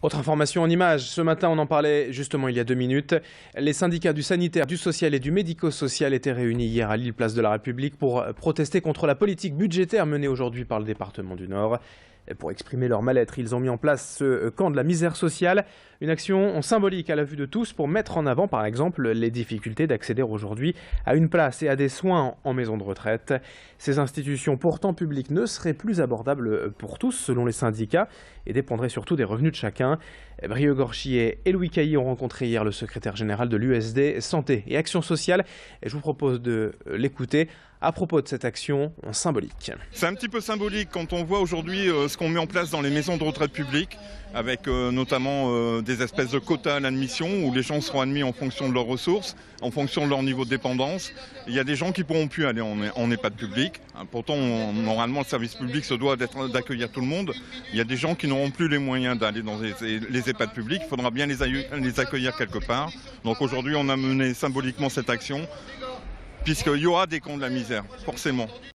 Autre information en images, ce matin on en parlait justement il y a 2 minutes. Les syndicats du sanitaire, du social et du médico-social étaient réunis hier à Lille, place de la République, pour protester contre la politique budgétaire menée aujourd'hui par le département du Nord. Et pour exprimer leur mal-être, ils ont mis en place ce camp de la misère sociale, une action symbolique à la vue de tous pour mettre en avant par exemple les difficultés d'accéder aujourd'hui à une place et à des soins en maison de retraite. Ces institutions pourtant publiques ne seraient plus abordables pour tous selon les syndicats et dépendraient surtout des revenus de chacun. Brieux Gorchier et Louis Cailly ont rencontré hier le secrétaire général de l'USD Santé et Action Sociale et je vous propose de l'écouter à propos de cette action symbolique. C'est un petit peu symbolique quand on voit aujourd'hui ce qu'on met en place dans les maisons de retraite publiques, avec notamment des espèces de quotas à l'admission où les gens seront admis en fonction de leurs ressources, en fonction de leur niveau de dépendance. Il y a des gens qui ne pourront plus aller en EHPAD public. Pourtant, normalement, le service public se doit d'accueillir tout le monde. Il y a des gens qui n'auront plus les moyens d'aller dans les EHPAD publics. Il faudra bien les accueillir quelque part. Donc aujourd'hui, on a mené symboliquement cette action, puisqu'il y aura des camps de la misère, forcément.